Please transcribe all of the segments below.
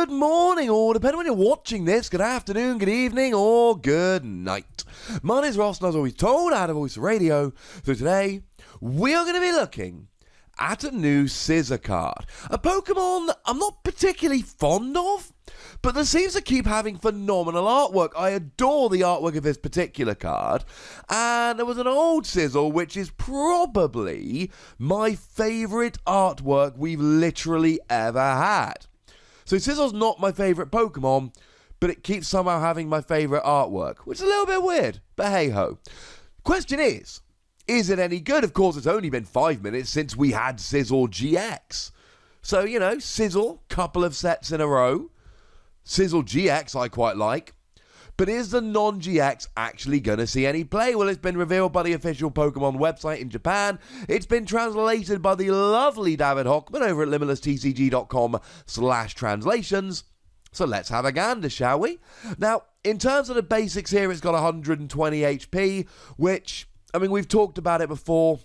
good morning, or depending when you're watching this, good afternoon, good evening, or good night. My name is Ross, and as always told, out of Voice Radio. So today, we are going to be looking at a new Scizor card. A Pokemon I'm not particularly fond of, but that seems to keep having phenomenal artwork. I adore the artwork of this particular card, and there was an old Scizor, which is probably my favourite artwork we've literally ever had. So Scizor's not my favourite Pokemon, but it keeps somehow having my favourite artwork, which is a little bit weird, but hey-ho. Question is it any good? Of course, it's only been 5 minutes since we had Scizor GX. So, you know, Scizor, couple of sets in a row. Scizor GX I quite like. But is the non-GX actually going to see any play? Well, it's been revealed by the official Pokemon website in Japan. It's been translated by the lovely David Hochmann over at limitlesstcg.com/translations. So let's have a gander, shall we? Now, in terms of the basics here, it's got 120 HP, which, I mean, we've talked about it before.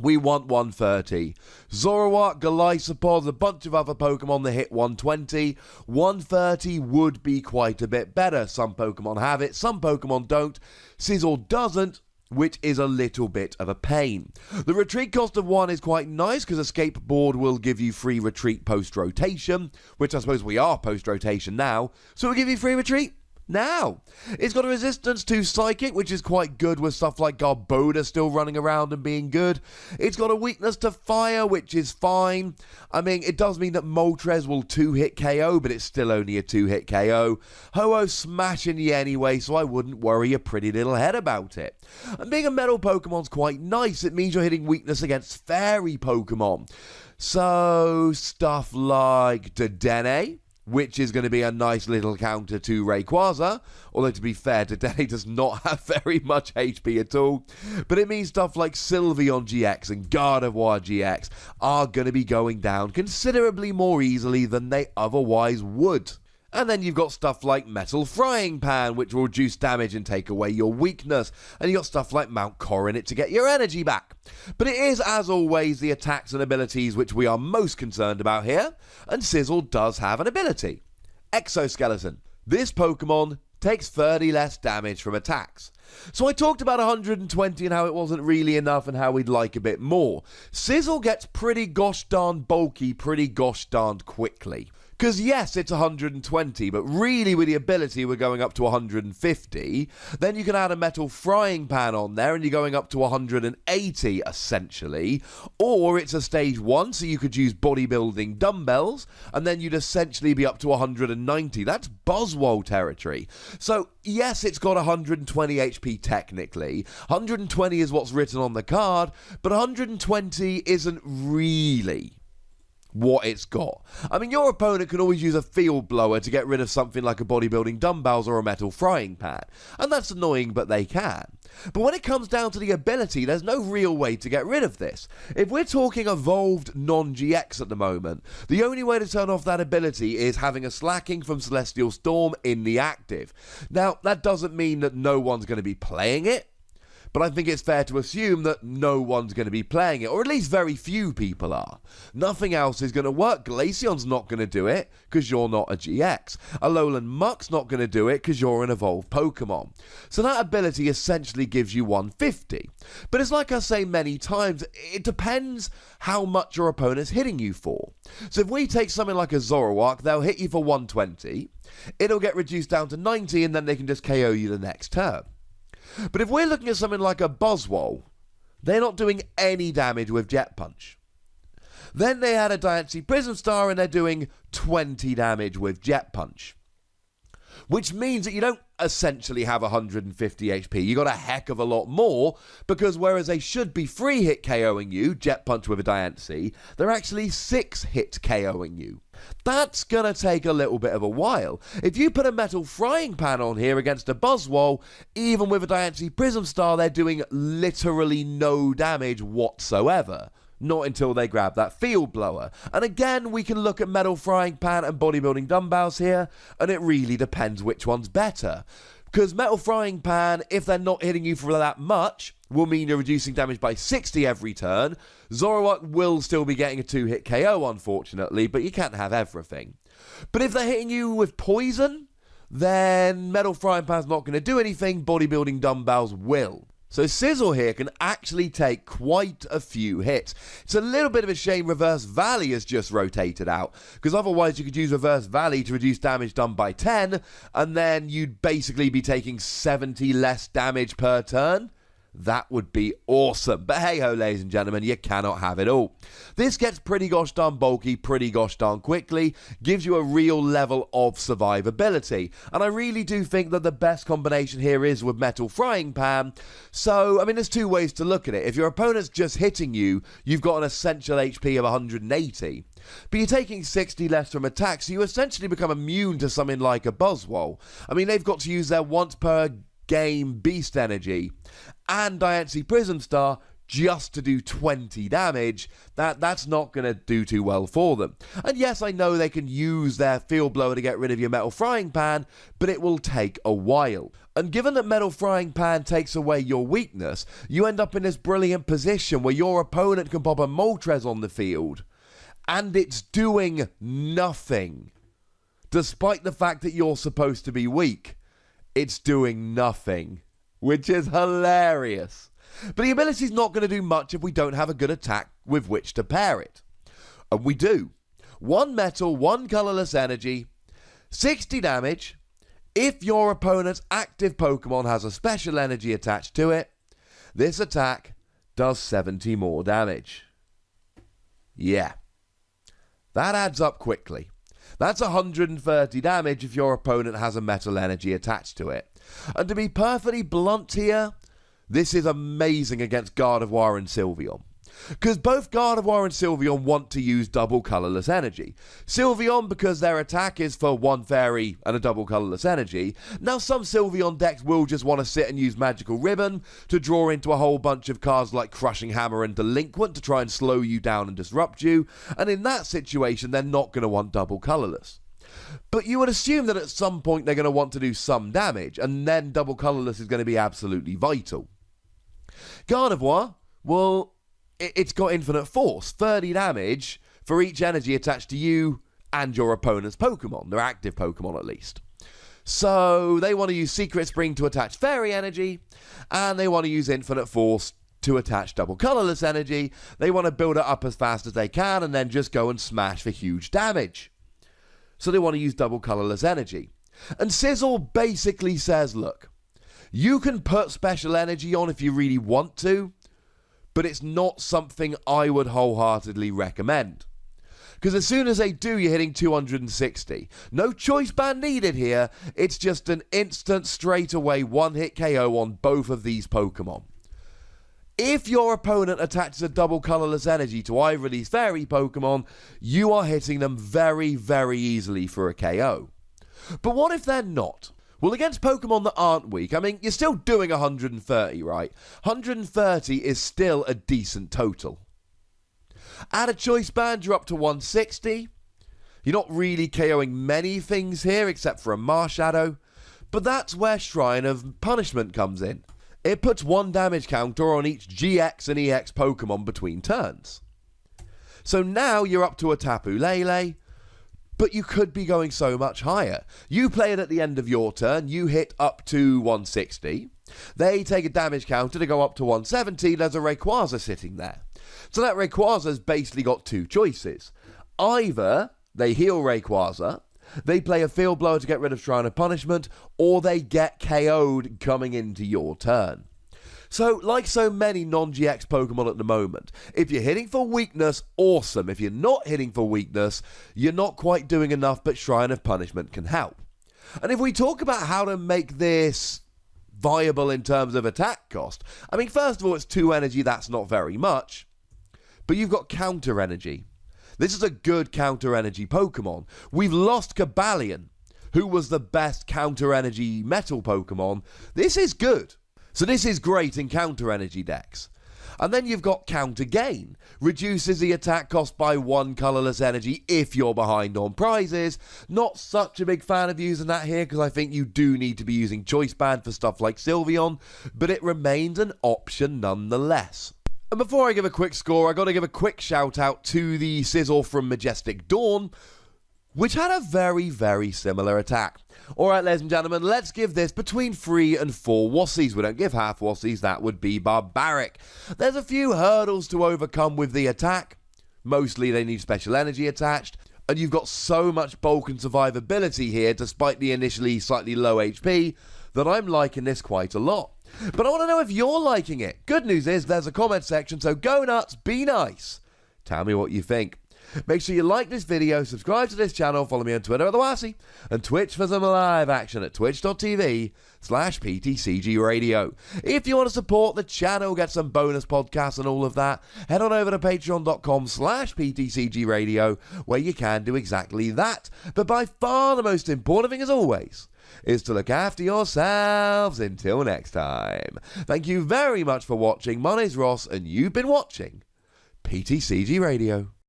We want 130. Zoroark, Golisopod, a bunch of other Pokemon that hit 120. 130 would be quite a bit better. Some Pokemon have it, some Pokemon don't. Scizor doesn't, which is a little bit of a pain. The retreat cost of 1 is quite nice, because Escape Board will give you free retreat post-rotation, which I suppose we are post-rotation now, so it'll give you free retreat now. It's got a resistance to Psychic, which is quite good with stuff like Garbodor still running around and being good. It's got a weakness to Fire, which is fine. I mean, it does mean that Moltres will 2-hit KO, but it's still only a 2-hit KO. Ho-Oh's smashing you anyway, so I wouldn't worry your pretty little head about it. And being a metal Pokemon's quite nice. It means you're hitting weakness against fairy Pokemon. So, stuff like Dedenne, which is going to be a nice little counter to Rayquaza, although to be fair, Dedenne does not have very much HP at all, but it means stuff like Sylveon GX and Gardevoir GX are going to be going down considerably more easily than they otherwise would. And then you've got stuff like Metal Frying Pan, which will reduce damage and take away your weakness. And you've got stuff like Mount Coronet to get your energy back. But it is, as always, the attacks and abilities which we are most concerned about here. And Scizor does have an ability. Exoskeleton. This Pokemon takes 30 less damage from attacks. So I talked about 120 and how it wasn't really enough and how we'd like a bit more. Scizor gets pretty gosh darn bulky pretty gosh darned quickly. Because yes, it's 120, but really with the ability we're going up to 150. Then you can add a Metal Frying Pan on there and you're going up to 180 essentially. Or it's a stage 1, so you could use bodybuilding dumbbells and then you'd essentially be up to 190. That's Buzzwole territory. So yes, it's got 120 HP technically. 120 is what's written on the card, but 120 isn't really what it's got. I mean, your opponent can always use a field blower to get rid of something like a bodybuilding dumbbells or a metal frying pan, and that's annoying, but they can. But when it comes down to the ability, there's no real way to get rid of this. If we're talking evolved non-GX at the moment, the only way to turn off that ability is having a slacking from Celestial Storm in the active. Now, that doesn't mean that no one's going to be playing it, but I think it's fair to assume that no one's going to be playing it, or at least very few people are. Nothing else is going to work. Glaceon's not going to do it, because you're not a GX. Alolan Muck's not going to do it, because you're an evolved Pokemon. So that ability essentially gives you 150. But it's like I say many times, it depends how much your opponent's hitting you for. So if we take something like a Zoroark, they'll hit you for 120, it'll get reduced down to 90, and then they can just KO you the next turn. But if we're looking at something like a Buzzwole, they're not doing any damage with Jet Punch. Then they had a Diancie Prism Star and they're doing 20 damage with Jet Punch. Which means that you don't essentially have 150 HP. You got a heck of a lot more, because whereas they should be 3-hit KOing you, Jet Punch with a Diancie, they're actually 6-hit KOing you. That's gonna take a little bit of a while. If you put a Metal Frying Pan on here against a Buzzwole, even with a Diancie Prism Star, they're doing literally no damage whatsoever. Not until they grab that field blower. And again, we can look at Metal Frying Pan and bodybuilding dumbbells here, and it really depends which one's better. Because Metal Frying Pan, if they're not hitting you for that much, will mean you're reducing damage by 60 every turn. Zoroark will still be getting a 2-hit KO, unfortunately, but you can't have everything. But if they're hitting you with poison, then Metal Frying Pan's not going to do anything, bodybuilding dumbbells will. So Scizor here can actually take quite a few hits. It's a little bit of a shame Reverse Valley has just rotated out, because otherwise you could use Reverse Valley to reduce damage done by 10, and then you'd basically be taking 70 less damage per turn. That would be awesome. But hey ho, ladies and gentlemen, you cannot have it all. This gets pretty gosh darn bulky, pretty gosh darn quickly, gives you a real level of survivability. And I really do think that the best combination here is with Metal Frying Pan. So, I mean, there's two ways to look at it. If your opponent's just hitting you, you've got an essential HP of 180. But you're taking 60 less from attacks, so you essentially become immune to something like a Buzzwole. I mean, they've got to use their once per game Beast Energy and Diancie Prism Star just to do 20 damage. That's not going to do too well for them. And yes, I know they can use their Field Blower to get rid of your Metal Frying Pan, but it will take a while. And given that Metal Frying Pan takes away your weakness, you end up in this brilliant position where your opponent can pop a Moltres on the field, and it's doing nothing. Despite the fact that you're supposed to be weak, it's doing nothing, which is hilarious. But the ability's not going to do much if we don't have a good attack with which to pair it. And we do. 1 metal, 1 colorless energy, 60 damage. If your opponent's active Pokemon has a special energy attached to it, this attack does 70 more damage. Yeah. That adds up quickly. That's 130 damage if your opponent has a metal energy attached to it. And to be perfectly blunt here, this is amazing against Gardevoir and Sylveon. Because both Gardevoir and Sylveon want to use double colourless energy. Sylveon because their attack is for 1 fairy and a double colourless energy. Now some Sylveon decks will just want to sit and use Magical Ribbon to draw into a whole bunch of cards like Crushing Hammer and Delinquent to try and slow you down and disrupt you. And in that situation they're not going to want double colourless. But you would assume that at some point they're going to want to do some damage, and then double colourless is going to be absolutely vital. Gardevoir, well, it's got infinite force, 30 damage for each energy attached to you and your opponent's Pokemon, their active Pokemon at least. So they want to use Secret Spring to attach Fairy Energy, and they want to use Infinite Force to attach double colourless energy. They want to build it up as fast as they can and then just go and smash for huge damage. So they want to use double colourless energy. And Scizor basically says, look, you can put special energy on if you really want to, but it's not something I would wholeheartedly recommend. Because as soon as they do, you're hitting 260. No choice band needed here. It's just an instant, straight away, one-hit KO on both of these Pokemon. If your opponent attaches a double colourless energy to either of these fairy Pokemon, you are hitting them very, very easily for a KO. But what if they're not? Well, against Pokemon that aren't weak, I mean, you're still doing 130, right? 130 is still a decent total. Add a choice band, you're up to 160. You're not really KOing many things here except for a Marshadow, but that's where Shrine of Punishment comes in. It puts 1 damage counter on each GX and EX Pokemon between turns. So now you're up to a Tapu Lele, but you could be going so much higher. You play it at the end of your turn, you hit up to 160. They take a damage counter to go up to 170, there's a Rayquaza sitting there. So that Rayquaza's basically got 2 choices. Either they heal Rayquaza, they play a Field Blower to get rid of Shrine of Punishment, or they get KO'd coming into your turn. So, like so many non-GX Pokemon at the moment, if you're hitting for weakness, awesome. If you're not hitting for weakness, you're not quite doing enough, but Shrine of Punishment can help. And if we talk about how to make this viable in terms of attack cost, I mean, first of all, it's 2 energy, that's not very much, but you've got counter energy. This is a good counter energy Pokemon. We've lost Cobalion, who was the best counter energy metal Pokemon. This is good. So this is great in counter energy decks. And then you've got counter gain. Reduces the attack cost by 1 colourless energy if you're behind on prizes. Not such a big fan of using that here because I think you do need to be using Choice Band for stuff like Sylveon, but it remains an option nonetheless. And before I give a quick score, I got to give a quick shout out to the Scizor from Majestic Dawn, which had a very, very similar attack. Alright, ladies and gentlemen, let's give this between 3 and 4 Wassies. We don't give half Wassies, that would be barbaric. There's a few hurdles to overcome with the attack. Mostly they need special energy attached, and you've got so much bulk and survivability here, despite the initially slightly low HP, that I'm liking this quite a lot. But I want to know if you're liking it. Good news is there's a comment section, so go nuts, be nice. Tell me what you think. Make sure you like this video, subscribe to this channel, follow me on Twitter at TheWassie, and Twitch for some live action at twitch.tv/PTCGRadio. If you want to support the channel, get some bonus podcasts and all of that, head on over to patreon.com/PTCGRadio, where you can do exactly that. But by far the most important thing, as always, is to look after yourselves. Until next time. Thank you very much for watching. My name's Ross, and you've been watching PTCG Radio.